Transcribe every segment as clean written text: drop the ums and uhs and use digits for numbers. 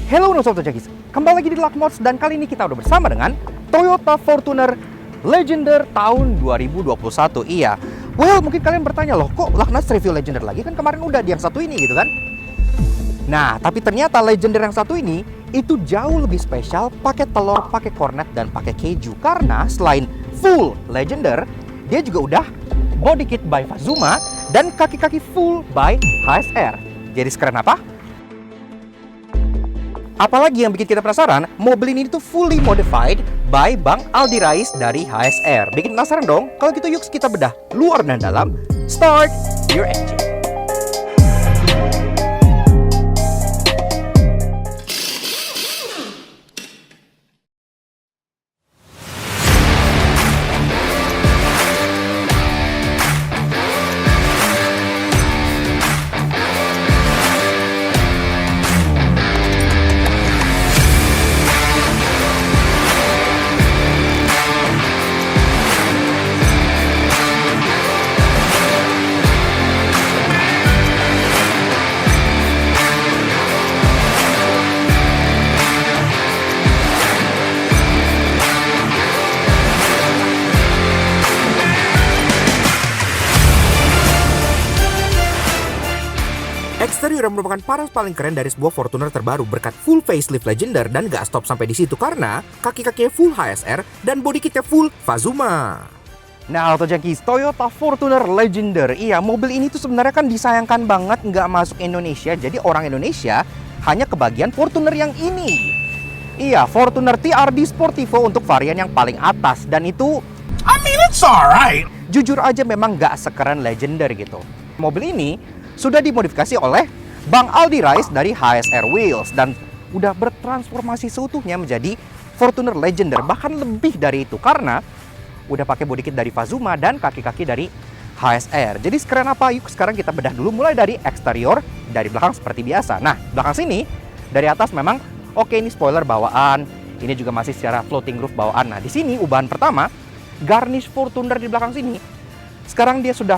Hello Sobat Jagis, kembali lagi di Lakmods dan kali ini kita udah bersama dengan Toyota Fortuner Legender tahun 2021. Iya, well mungkin kalian bertanya loh, kok Lakmods review Legender lagi? Kan kemarin udah di yang satu ini gitu kan. Nah, tapi ternyata Legender yang satu ini itu jauh lebih spesial, pakai telur, pakai kornet, dan pakai keju. Karena selain full Legender, dia juga udah body kit by Fazuma dan kaki-kaki full by HSR. Jadi sekeren apa? Apalagi yang bikin kita penasaran, mobil ini tuh fully modified by Bang Aldi Rais dari HSR. Bikin penasaran dong? Kalau gitu yuk kita bedah luar dan dalam. Start your engine. Eksterior merupakan paras paling keren dari sebuah Fortuner terbaru berkat full facelift Legender dan gak stop sampai di situ karena kaki-kakinya full HSR dan body kitnya full Fazuma. Nah, Auto Junkies, Toyota Fortuner Legender. Iya, mobil ini tuh sebenarnya kan disayangkan banget nggak masuk Indonesia. Jadi orang Indonesia hanya kebagian Fortuner yang ini. Iya, Fortuner TRD Sportivo untuk varian yang paling atas. Dan itu, it's alright. jujur aja memang nggak sekeren Legender gitu. Mobil ini sudah dimodifikasi oleh Bang Aldi Rais dari HSR Wheels dan udah bertransformasi seutuhnya menjadi Fortuner Legender, bahkan lebih dari itu karena udah pakai body kit dari Fazuma dan kaki-kaki dari HSR. Jadi sekeren apa? Yuk sekarang kita bedah dulu mulai dari eksterior, dari belakang seperti biasa. Nah, belakang sini dari atas memang oke, ini spoiler bawaan, ini juga masih secara floating roof bawaan. Nah, di sini ubahan pertama, garnish Fortuner di belakang sini. Sekarang dia sudah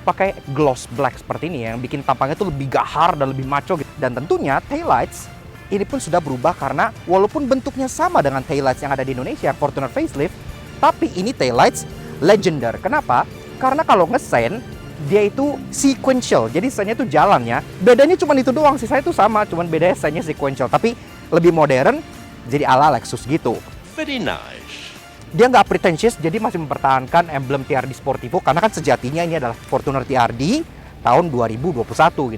pakai gloss black seperti ini yang bikin tampangnya tuh lebih gahar dan lebih macho gitu. Dan tentunya taillights ini pun sudah berubah karena walaupun bentuknya sama dengan taillights yang ada di Indonesia Fortuner facelift, tapi ini taillights Legender. Kenapa? Karena kalau ngesen dia itu sequential. Jadi sennya tuh jalannya. Bedanya cuma itu doang, sisanya tuh sama, cuman bedanya sennya sequential tapi lebih modern jadi ala Lexus gitu. Very nice. Dia nggak pretentious, jadi masih mempertahankan emblem TRD Sportivo karena kan sejatinya ini adalah Fortuner TRD tahun 2021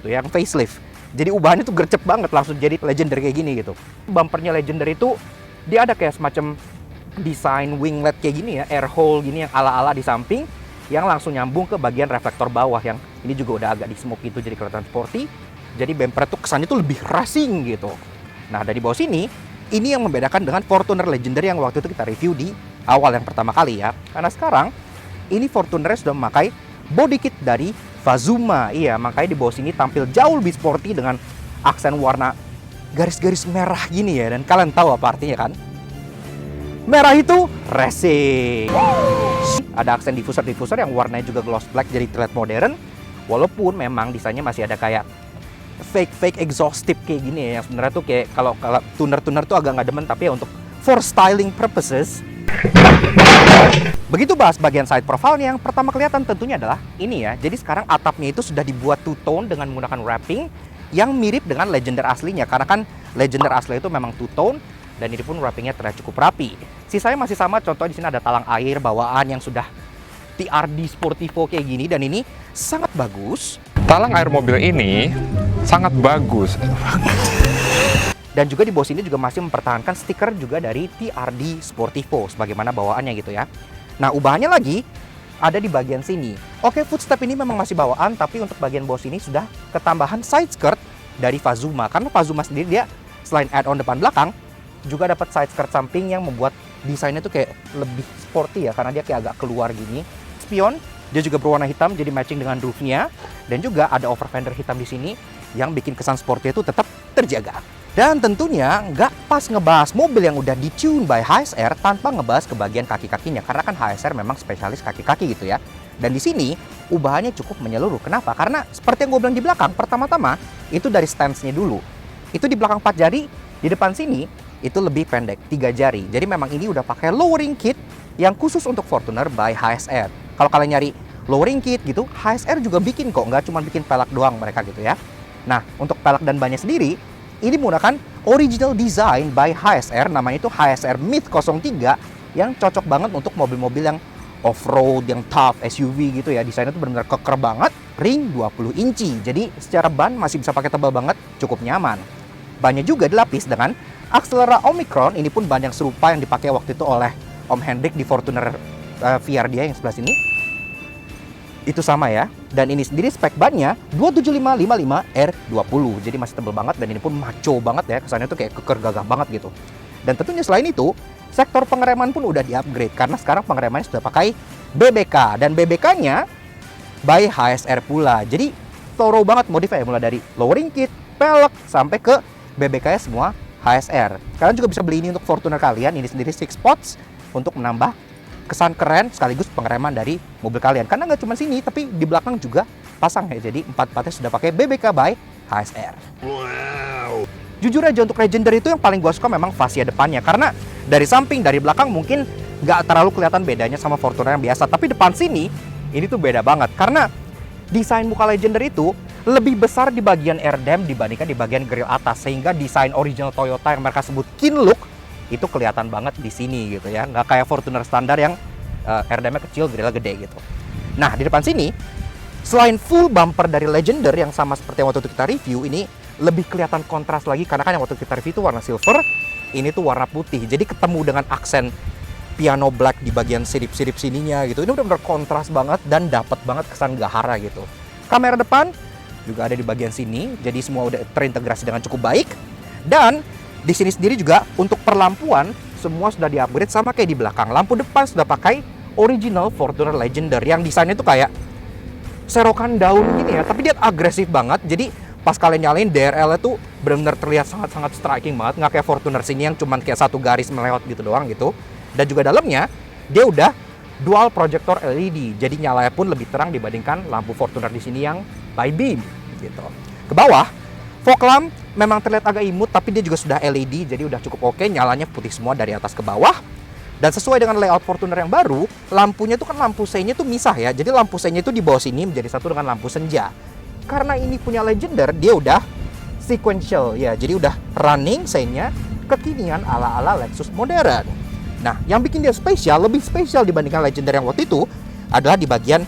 gitu yang facelift. Jadi ubahannya tuh gercep banget langsung jadi Legender kayak gini gitu. Bumpernya Legender itu dia ada kayak semacam desain winglet kayak gini ya, air hole gini yang ala-ala di samping yang langsung nyambung ke bagian reflektor bawah yang ini juga udah agak di smoke gitu jadi kelihatan sporty. Jadi bumper tuh kesannya tuh lebih racing gitu. Nah, dari bawah sini ini yang membedakan dengan Fortuner Legender yang waktu itu kita review di awal yang pertama kali ya. Karena sekarang ini Fortuner sudah memakai body kit dari Fazuma. Iya, makanya di bawah sini tampil jauh lebih sporty dengan aksen warna garis-garis merah gini ya. Dan kalian tahu apa artinya kan? Merah itu racing. Ada aksen diffuser yang warnanya juga gloss black jadi terlihat modern. Walaupun memang desainnya masih ada kayak fake exhaust tip kayak gini ya. Yang sebenarnya tuh kayak kalau tuner tuh agak nggak demen, tapi ya untuk for styling purposes. Begitu bahas bagian side profile yang pertama kelihatan tentunya adalah ini ya. Jadi sekarang atapnya itu sudah dibuat two tone dengan menggunakan wrapping yang mirip dengan Legender aslinya. Karena kan Legender asli itu memang two tone dan ini pun wrappingnya terlihat cukup rapi. Sisanya masih sama, contoh di sini ada talang air bawaan yang sudah TRD Sportivo kayak gini dan ini sangat bagus. Talang air mobil ini sangat bagus. Dan juga di bawah sini juga masih mempertahankan stiker juga dari TRD Sportivo sebagaimana bawaannya gitu ya. Nah, ubahannya lagi ada di bagian sini. Oke, footstep ini memang masih bawaan, tapi untuk bagian bawah sini sudah ketambahan side skirt dari Fazuma. Karena Fazuma sendiri dia selain add-on depan belakang juga dapat side skirt samping yang membuat desainnya tuh kayak lebih sporty ya, karena dia kayak agak keluar gini. Spion dia juga berwarna hitam jadi matching dengan roofnya, dan juga ada over fender hitam di sini yang bikin kesan sporty itu tetap terjaga. Dan tentunya nggak pas ngebahas mobil yang udah di-tune by HSR tanpa ngebahas ke bagian kaki-kakinya. Karena kan HSR memang spesialis kaki-kaki gitu ya. Dan di sini ubahannya cukup menyeluruh. Kenapa? Karena seperti yang gue bilang di belakang, pertama-tama itu dari stance-nya dulu. Itu di belakang 4 jari Di depan sini itu lebih pendek, 3 jari. Jadi memang ini udah pakai lowering kit yang khusus untuk Fortuner by HSR. Kalau kalian nyari lowering kit gitu, HSR juga bikin kok, nggak cuma bikin pelek doang mereka gitu ya. Nah, untuk pelek dan bannya sendiri, ini menggunakan original design by HSR, namanya itu HSR Myth 03, yang cocok banget untuk mobil-mobil yang off-road, yang tough, SUV gitu ya. Desainnya tuh benar-benar keker banget, ring 20 inci. Jadi secara ban masih bisa pakai tebal banget, cukup nyaman. Bannya juga dilapis dengan Axelera Omicron, ini pun ban yang serupa yang dipakai waktu itu oleh Om Hendrik di Fortuner VR dia yang sebelah sini. Itu sama ya. Dan ini sendiri spek bannya 27555 R20. Jadi masih tebal banget dan ini pun maco banget ya. Kesannya tuh kayak keker gagah banget gitu. Dan tentunya selain itu, sektor pengereman pun udah di-upgrade karena sekarang pengeremannya sudah pakai BBK dan BBK-nya by HSR pula. Jadi thorough banget modifnya, mulai dari lowering kit, pelek sampai ke BBK-nya semua HSR. Kalian juga bisa beli ini untuk Fortuner kalian. Ini sendiri 6 spots untuk menambah kesan keren sekaligus pengereman dari mobil kalian. Karena nggak cuma sini, tapi di belakang juga pasang ya. Jadi 4-4-nya sudah pakai BBK by HSR. Wow. Jujur aja untuk Legender itu yang paling gue suka memang fascia depannya. Karena dari samping, dari belakang mungkin nggak terlalu kelihatan bedanya sama Fortuner yang biasa. Tapi depan sini, ini tuh beda banget. Karena desain muka Legender itu lebih besar di bagian airdam dibandingkan di bagian grill atas. Sehingga desain original Toyota yang mereka sebut Kin Look itu kelihatan banget di sini gitu ya. Nggak kayak Fortuner standar yang airdamnya kecil, grillnya gede gitu. Nah, di depan sini, selain full bumper dari Legender yang sama seperti yang waktu itu kita review, ini lebih kelihatan kontras lagi karena kan yang waktu kita review itu warna silver, ini tuh warna putih. Jadi ketemu dengan aksen piano black di bagian sirip-sirip sininya gitu. Ini benar-benar kontras banget dan dapat banget kesan gahara gitu. Kamera depan juga ada di bagian sini, jadi semua udah terintegrasi dengan cukup baik. Dan di sini sendiri juga untuk perlampuan semua sudah di-upgrade sama kayak di belakang. Lampu depan sudah pakai original Fortuner Legender yang desainnya tuh kayak serokan daun gini ya, tapi dia agresif banget. Jadi pas kalian nyalain DRL itu benar-benar terlihat sangat-sangat striking banget, nggak kayak Fortuner sini yang cuman kayak satu garis melewat gitu doang gitu. Dan juga dalamnya dia udah dual projector LED, jadi nyalanya pun lebih terang dibandingkan lampu Fortuner di sini yang by beam gitu. Ke bawah fog lamp memang terlihat agak imut, tapi dia juga sudah LED, jadi udah cukup oke, nyalanya putih semua dari atas ke bawah. Dan sesuai dengan layout Fortuner yang baru, lampunya tuh kan lampu seinya tuh misah ya. Jadi lampu seinya itu di bawah sini menjadi satu dengan lampu senja. Karena ini punya Legender, dia udah sequential ya. Jadi udah running seinya kekinian ala-ala Lexus modern. Nah, yang bikin dia spesial, lebih spesial dibandingkan Legender yang waktu itu adalah di bagian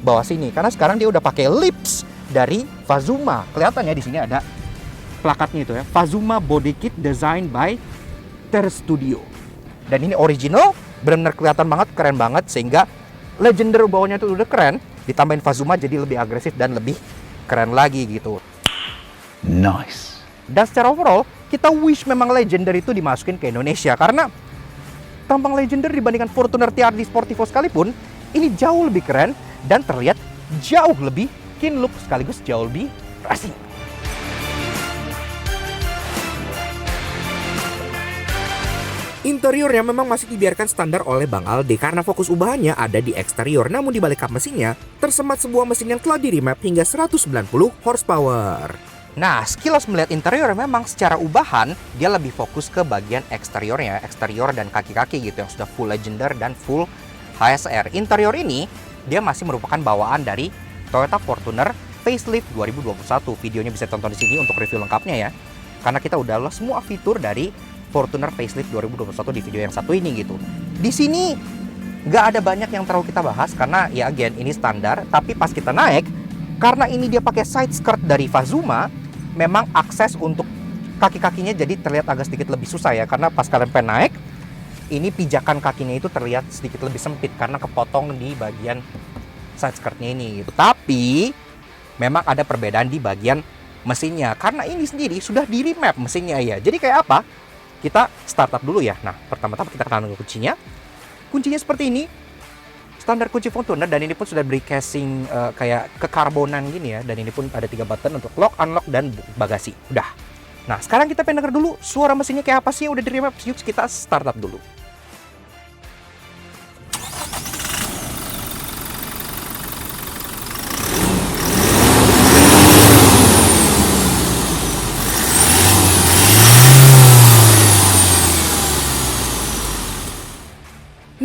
bawah sini. Karena sekarang dia udah pakai lips dari Fazuma. Kelihatannya di sini ada plakatnya itu ya. Fazuma Body Kit Design by Ter Studio. Dan ini original, benar-benar kelihatan banget, keren banget. Sehingga Legender bawahnya itu udah keren, ditambahin Fazuma jadi lebih agresif dan lebih keren lagi gitu. Nice. Dan secara overall, kita wish memang Legender itu dimasukin ke Indonesia. Karena tampang Legender dibandingkan Fortuner TRD Sportivo sekalipun, ini jauh lebih keren dan terlihat jauh lebih Kin Look sekaligus jauh lebih racing. Interiornya memang masih dibiarkan standar oleh Bang Alde karena fokus ubahannya ada di eksterior. Namun di balik kap mesinnya tersemat sebuah mesin yang telah di-remap hingga 190 horsepower. Nah, sekilas melihat interior memang secara ubahan dia lebih fokus ke bagian eksteriornya, eksterior dan kaki-kaki gitu yang sudah full Legender dan full HSR. Interior ini dia masih merupakan bawaan dari Toyota Fortuner Facelift 2021. Videonya bisa tonton di sini untuk review lengkapnya ya. Karena kita udah lolos semua fitur dari Fortuner Facelift 2021 di video yang satu ini gitu. Di sini nggak ada banyak yang terlalu kita bahas karena ya again ini standar. Tapi pas kita naik, karena ini dia pakai side skirt dari Fazuma, memang akses untuk kaki-kakinya jadi terlihat agak sedikit lebih susah ya. Karena pas kalian pengen naik, ini pijakan kakinya itu terlihat sedikit lebih sempit karena kepotong di bagian side skirtnya ini gitu. Tapi memang ada perbedaan di bagian mesinnya karena ini sendiri sudah di remap mesinnya ya. Jadi kayak apa? Kita startup dulu ya. Nah, pertama-tama kita kenalan kuncinya. Kuncinya seperti ini. Standar kunci Fortuner dan ini pun sudah beri casing kayak kekarbonan gini ya. Dan ini pun ada 3 button untuk lock, unlock, dan bagasi. Udah. Nah, sekarang kita pengen denger dulu suara mesinnya kayak apa sih yang udah di remap. Yuk kita startup dulu.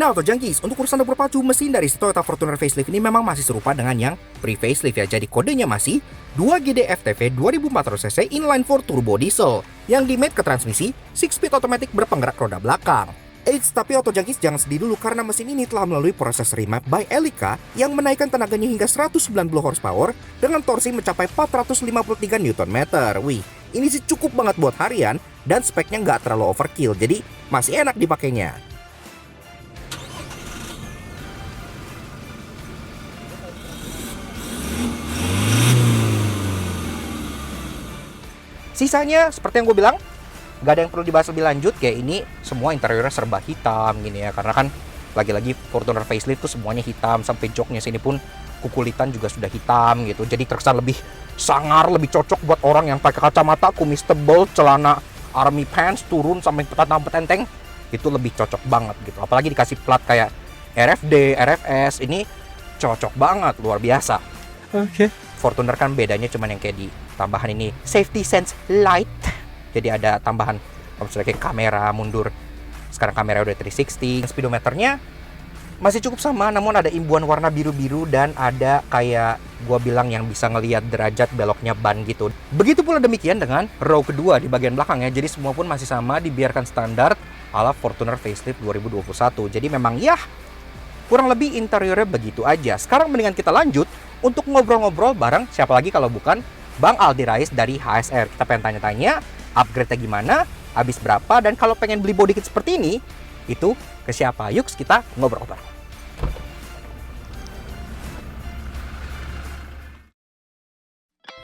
Nah, Auto Junkies, untuk urusan berpacu mesin dari Toyota Fortuner facelift ini memang masih serupa dengan yang pre-facelift ya. Jadi kodenya masih 2GD FTV 2400cc inline 4 turbo diesel yang di-mate ke transmisi 6-speed automatic berpenggerak roda belakang. Eits, tapi Auto Junkies jangan sedih dulu karena mesin ini telah melalui proses remap by Elica yang menaikkan tenaganya hingga 190 horsepower dengan torsi mencapai 453 Nm. Wih, ini sih cukup banget buat harian dan speknya nggak terlalu overkill, jadi masih enak dipakainya. Sisanya seperti yang gue bilang, nggak ada yang perlu dibahas lebih lanjut. Kayak ini semua interiornya serba hitam gini ya, karena kan lagi-lagi Fortuner facelift tuh semuanya hitam, sampai joknya sini pun kukulitan juga sudah hitam gitu. Jadi terkesan lebih sangar, lebih cocok buat orang yang pakai kacamata, kumis tebal, celana army pants turun sampai petenteng, itu lebih cocok banget gitu. Apalagi dikasih plat kayak RFD, RFS, ini cocok banget, luar biasa. Oke. Fortuner kan bedanya cuman yang kayak di tambahan ini safety sense light. Jadi ada tambahan misalnya kayak kamera mundur. Sekarang kamera udah 360. Speedometernya masih cukup sama, namun ada imbuhan warna biru-biru dan ada kayak gua bilang yang bisa ngelihat derajat beloknya ban gitu. Begitu pula demikian dengan row kedua di bagian belakang ya. Jadi semua pun masih sama, dibiarkan standar ala Fortuner facelift 2021. Jadi memang ya kurang lebih interiornya begitu aja. Sekarang mendingan kita lanjut untuk ngobrol-ngobrol bareng siapa lagi kalau bukan Bang Aldi Rais dari HSR. Kita pengen tanya-tanya upgrade-nya gimana, habis berapa, dan kalau pengen beli body kit seperti ini, itu ke siapa? Yuk kita ngobrol bareng.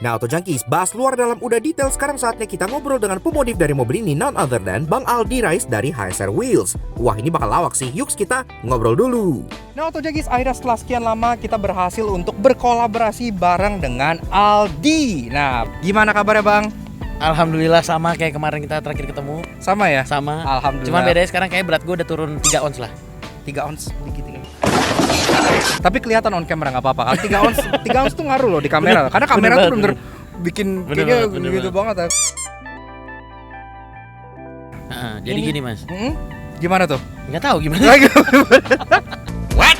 Nah, Auto Junkies, bahas luar dalam udah detail. Sekarang saatnya kita ngobrol dengan pemodif dari mobil ini, none other than Bang Aldi Rais dari HSR Wheels. Wah, ini bakal lawak sih. Yuk kita ngobrol dulu. Nah, Auto Junkies, akhirnya setelah sekian lama kita berhasil untuk berkolaborasi bareng dengan Aldi. Nah, gimana kabarnya Bang? Alhamdulillah sama kayak kemarin kita terakhir ketemu. Sama ya? Sama. Alhamdulillah. Cuman bedanya sekarang kayak berat gue udah turun 3 ons lah. 3 ons dikit ini. Tapi kelihatan on camera nggak apa-apa. Kalau 3 ons tuh ngaruh loh di kamera. Karena kamera tuh bener-bener bikin kayaknya gitu banget ya. Jadi gini mas. Gimana tuh? Nggak tahu gimana. What?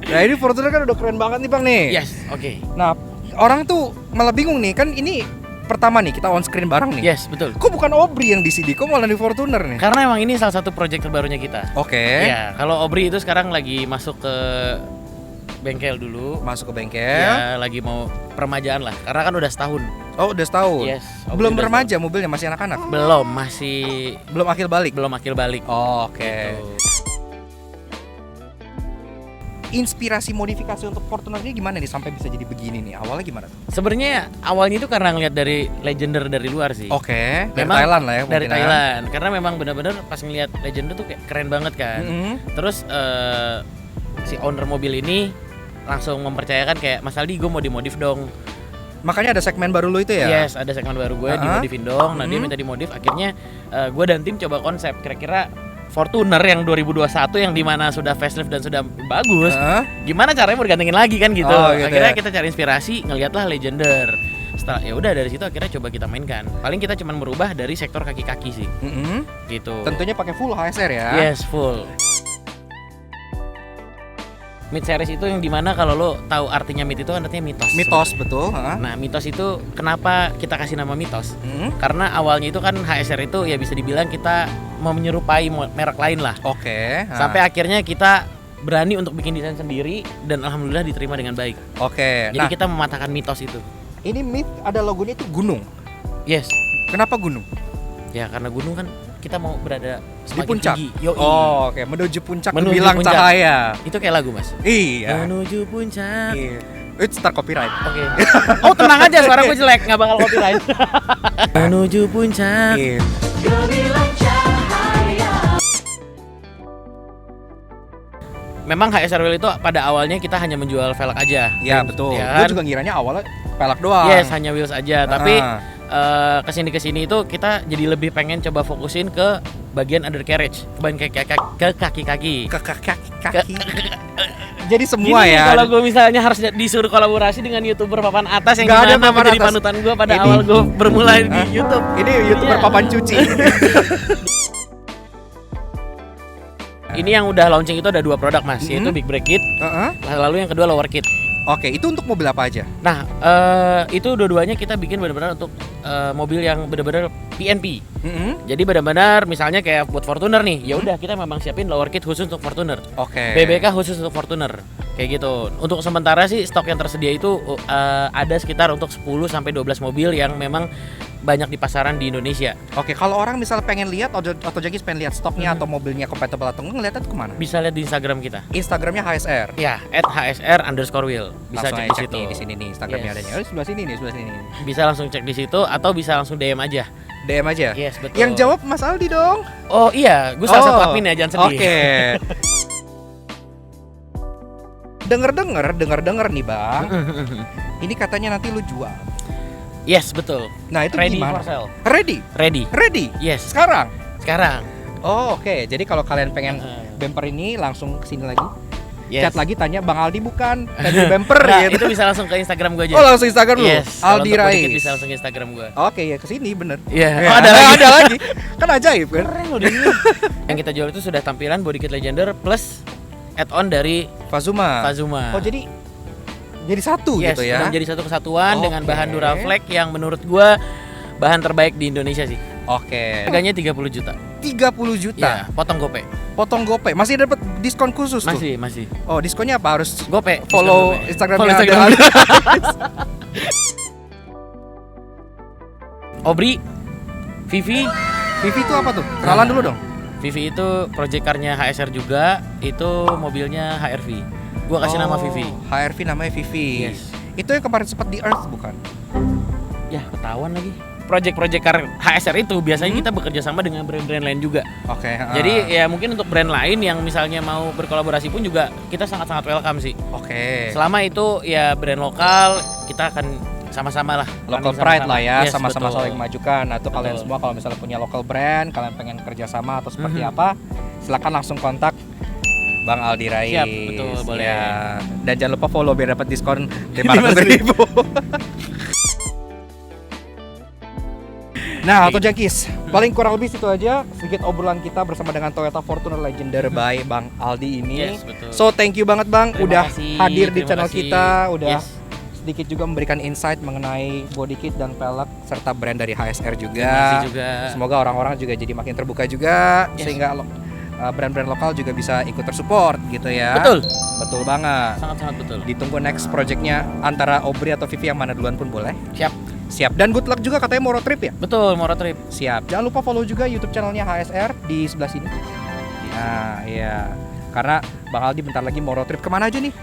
Nah ini Fortuner kan udah keren banget nih Bang nih. Yes, oke. Nah orang tuh malah bingung nih, kan ini pertama nih kita on screen bareng nih. Yes, betul. Kok bukan Obri yang di CD, kok malah di Fortuner nih? Karena emang ini salah satu project terbarunya kita. Oke. Ya, kalau Obri itu sekarang lagi masuk ke bengkel dulu. Masuk ke bengkel. Ya, lagi mau peremajaan lah. Karena kan udah setahun. Oh udah setahun? Yes. Belum remaja mobilnya, masih anak-anak? Belum, masih Belum akil balik? belum akil balik. Oh, oke. Gitu. Inspirasi modifikasi untuk Fortuner ini gimana nih sampai bisa jadi begini nih? Awalnya gimana tuh? Sebenarnya awalnya itu karena ngeliat dari Legender dari luar sih. Oke, dari Memang Thailand lah ya Dari mungkin. Thailand. Karena memang benar-benar pas ngeliat Legender tuh kayak keren banget kan. Terus si owner mobil ini langsung mempercayakan kayak Mas Aldi, gue mau dimodif dong. Makanya ada segmen baru lu itu ya? Yes, ada segmen baru gue dimodifin dong. Nah dia minta dimodif. Akhirnya gue dan tim coba konsep kira-kira Fortuner yang 2021 yang dimana sudah facelift dan sudah bagus, gimana caranya mau digantengin lagi kan gitu. Gitu akhirnya ya? kita cari inspirasi, ngeliatlah Legender. Setelah ya udah dari situ akhirnya coba kita mainkan. Paling kita cuma merubah dari sektor kaki-kaki sih. Gitu. Tentunya pakai full HSR ya? Yes, full. Mid series itu yang dimana kalau lo tahu artinya mid itu artinya mitos. Mitos, sebenarnya. betul. Nah mitos itu kenapa kita kasih nama mitos? Karena awalnya itu kan HSR itu ya bisa dibilang kita mau menyerupai merek lain lah. Oke. Sampai akhirnya kita berani untuk bikin desain sendiri dan alhamdulillah diterima dengan baik. Oke. Jadi kita mematahkan mitos itu. Ini myth ada logonya itu gunung. Yes. Kenapa gunung? Ya karena gunung kan kita mau berada Di semakin puncak. tinggi. Yoi. Oh, oke. Menuju puncak Menuju bilang puncak. cahaya. Itu kayak lagu mas. Iya. Menuju puncak. Iya. Itu start copyright. Oke. Oh tenang aja, suara gue jelek, nggak bakal copyright. Menuju puncak. Iya. Memang HSR Wheel itu pada awalnya kita hanya menjual velg aja. Ya betul. Ya Gue kan? juga ngiranya awalnya pelak doang. Yes, hanya wheels aja. Tapi kesini itu kita jadi lebih pengen coba fokusin ke bagian undercarriage, ke bagian ke kaki-kaki. Ke kaki. Jadi semua Gini, ya. kalau gue misalnya harus disuruh kolaborasi dengan YouTuber papan atas yang Nggak ada dimana papan menjadi atas. panutan gue pada Ini. awal gue bermula di YouTube. Ini YouTuber Iya. papan cuci. Ini yang udah launching itu ada 2 produk Mas, yaitu Big Brake Kit, lalu yang kedua Lower Kit. Oke, itu untuk mobil apa aja? Nah, itu dua-duanya kita bikin benar-benar untuk mobil yang benar-benar PNP. Jadi benar-benar misalnya kayak buat Fortuner nih, ya udah kita memang siapin lower kit khusus untuk Fortuner. Oke. BBK khusus untuk Fortuner. Kayak gitu. Untuk sementara sih stok yang tersedia itu ada sekitar untuk 10 sampai 12 mobil yang memang banyak di pasaran di Indonesia. Oke, kalau orang misalnya pengen lihat atau Jagis pengen lihat stoknya atau mobilnya compatible atau enggak, ngeliatnya tuh kemana? Bisa lihat di Instagram kita. Instagramnya HSR. Ya, @hsr_wheel. Bisa Langsung cek aja di situ. nih di sini nih Instagramnya Yes. adanya. Oh, sebelah sini nih, sebelah sini. Bisa langsung cek di situ atau bisa langsung DM aja. DM aja. Yes, betul. Yang jawab Mas Aldi dong. Oh iya, gue salah satu admin ya, jangan sedih. Oke. Dengar nih, Bang. Ini katanya nanti lu jual. Yes, betul. Nah, itu Ready gimana? for sale. Ready? Ready. Ready? Yes. Sekarang? Sekarang. Oh, oke. Jadi kalau kalian pengen bumper ini langsung kesini lagi. Yes. Chat lagi tanya Bang Aldi bukan tadi bumper Nah, gitu. itu bisa langsung ke Instagram gue aja. Oh, langsung Instagram lu. Yes. kalau Aldi untuk body kit Rais. bisa langsung ke Instagram gue. Oke, ya kesini bener. Iya. Ya, Oh, ada lagi. ada lagi. Kan ajaib kan? Keren loh ini. Yang kita jual itu sudah tampilan body kit Legender plus add-on dari Fazuma. Fazuma. Oh, jadi satu yes, gitu ya. udah menjadi satu kesatuan dengan Oke. bahan Duraflex yang menurut gua bahan terbaik di Indonesia sih. Oke. Harganya 30 juta. 30 juta. Ya, potong GoPay. Potong GoPay. Masih dapat diskon khusus tuh. Masih. Oh, diskonnya apa? Harus GoPay. follow GoPay. Instagramnya Follow Instagram. Aldi. Obri, Vivi. Vivi itu apa tuh? Kenalan dulu dong. Vivi itu project car-nya HSR juga, itu mobilnya HRV. Gua kasih nama Vivi. HRV namanya Vivi. Yes. Itu yang kemarin sempat di Earth bukan? Ya, ketahuan lagi. Project-project car HSR itu biasanya kita bekerja sama dengan brand-brand lain juga. Oke. Jadi ya mungkin untuk brand lain yang misalnya mau berkolaborasi pun juga kita sangat-sangat welcome sih. Oke. Selama itu ya brand lokal, kita akan sama-sama lah. Local running pride sama-sama. lah ya, Yes, sama-sama betul. saling memajukan. Atau kalian Betul. semua kalau misalnya punya local brand, kalian pengen kerja sama atau seperti apa, silakan langsung kontak Bang Aldi Rais. Siap, betul, boleh. Ya. Dan jangan lupa follow biar dapat diskon 500.000. Nah, Auto Junkies, paling kurang lebih situ aja sedikit obrolan kita bersama dengan Toyota Fortuner Legender by Bang Aldi ini. Yes, betul. So, thank you banget Bang Terima udah kasih, hadir di terima channel kasih. kita, udah Yes. sedikit juga memberikan insight mengenai body kit dan pelek serta brand dari HSR Terima juga. kasih juga. Semoga orang-orang juga jadi makin terbuka juga Yes. sehingga brand-brand lokal juga bisa ikut tersupport gitu ya. Betul. Betul banget. Sangat-sangat betul. Ditunggu next projectnya antara Obri atau Vivi yang mana duluan pun boleh. Siap. Siap. Dan good luck juga katanya mau road trip ya? Betul, mau road trip. Siap. Jangan lupa follow juga YouTube channelnya HSR di sebelah sini. Nah, iya. Karena Bang Aldi bentar lagi mau road trip kemana aja nih?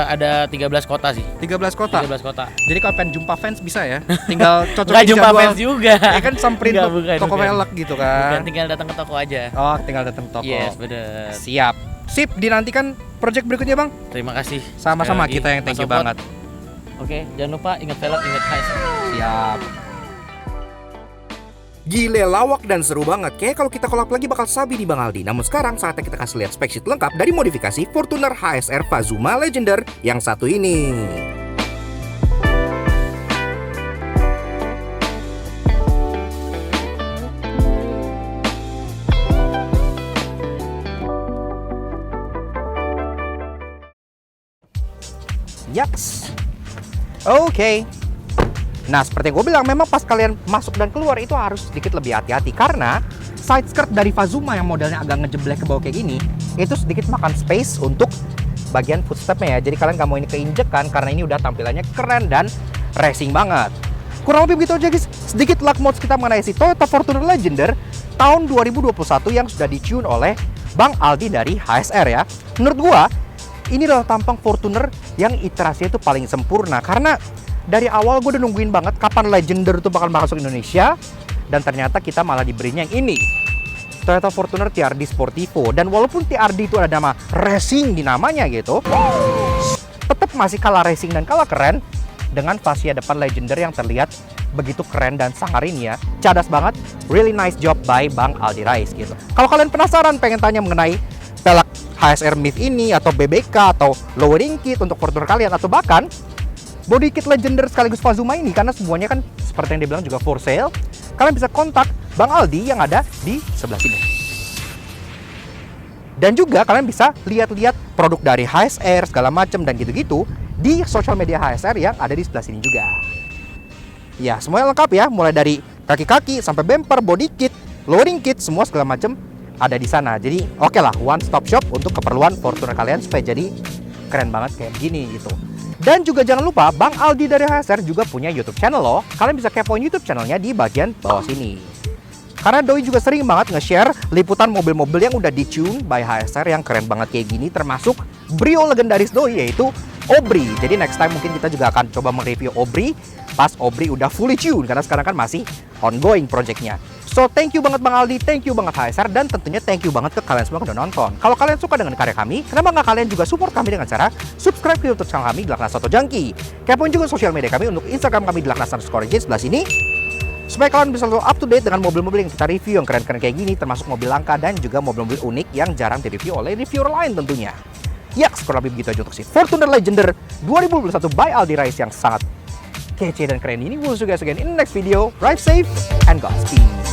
Ada 13 kota sih. 13 kota. 13 kota. Jadi kalau pengen jumpa fans bisa ya. Tinggal cocokin Nggak jumpa jadwal. fans juga. Ya kan samperin Nggak, tuh bukan, toko bukan. velg gitu Bukan, kan. tinggal datang ke toko aja. Oh, tinggal datang ke toko. Yes, bener. Siap. Sip, dinantikan project berikutnya, Bang. Terima kasih. Sama-sama, Sekali lagi, kita yang thank Mas you Sopot. banget. Oke, jangan lupa ingat velg, ingat HSR. Siap. Gile, lawak dan seru banget. Kayaknya kalau kita kolab lagi bakal sabi nih Bang Aldi. Namun sekarang saatnya kita kasih lihat spek sheet lengkap dari modifikasi Fortuner HSR Fazuma Legender yang satu ini. Yaks. Oke. Nah, seperti yang gue bilang, memang pas kalian masuk dan keluar itu harus sedikit lebih hati-hati karena side skirt dari Fazuma yang modelnya agak ngejeblek ke bawah kayak gini, itu sedikit makan space untuk bagian footstepnya ya. Jadi kalian nggak mau ini keinjekan karena ini udah tampilannya keren dan racing banget. Kurang lebih begitu aja guys, sedikit luck mods kita mengenai si Toyota Fortuner Legender tahun 2021 yang sudah ditune oleh Bang Aldi dari HSR ya. Menurut gua, ini adalah tampang Fortuner yang iterasinya itu paling sempurna karena dari awal gue udah nungguin banget kapan Legender itu bakal masuk Indonesia dan ternyata kita malah diberinya yang ini, Toyota Fortuner TRD Sportivo. Dan walaupun TRD itu ada nama racing di namanya gitu, tetap masih kalah racing dan kalah keren dengan fascia depan Legender yang terlihat begitu keren dan sangar ini ya. Cadas banget, really nice job by Bang Aldi Rais gitu. Kalau kalian penasaran pengen tanya mengenai pelek HSR MIF ini atau BBK atau lowering kit untuk Fortuner kalian atau bahkan body kit Legender sekaligus Fazuma ini, karena semuanya kan seperti yang dia bilang juga for sale, kalian bisa kontak Bang Aldi yang ada di sebelah sini. Dan juga kalian bisa lihat-lihat produk dari HSR segala macam dan gitu-gitu di sosial media HSR yang ada di sebelah sini juga. Ya, semuanya lengkap ya, mulai dari kaki-kaki sampai bumper, body kit, lowering kit, semua segala macam ada di sana. Jadi oke lah, one stop shop untuk keperluan Fortuner kalian supaya jadi keren banget kayak gini gitu. Dan juga jangan lupa, Bang Aldi dari HSR juga punya YouTube channel loh. Kalian bisa kepoin YouTube channelnya di bagian bawah sini. Karena Doi juga sering banget nge-share liputan mobil-mobil yang udah di-tune by HSR yang keren banget kayak gini, termasuk Brio legendaris Doi yaitu Aubrey. Jadi next time mungkin kita juga akan coba mereview Aubrey pas Aubrey udah fully tune, karena sekarang kan masih ongoing projectnya. So thank you banget Bang Aldi, thank you banget HSR, dan tentunya thank you banget ke kalian semua yang udah nonton. Kalau kalian suka dengan karya kami, kenapa nggak kalian juga support kami dengan cara subscribe ke YouTube channel kami di Laknas Auto Junkie. Kepoin juga sosial media kami untuk Instagram kami di Laknas_Engine sebelah sini, supaya kalian bisa selalu up to date dengan mobil-mobil yang kita review yang keren-keren kayak gini, termasuk mobil langka dan juga mobil-mobil unik yang jarang direview oleh reviewer lain tentunya. Ya, kurang lebih begitu aja untuk si Fortuner Legender 2021 by Aldi Rais yang sangat kece dan keren ini. We'll see you guys again in the next video. Drive safe and Godspeed.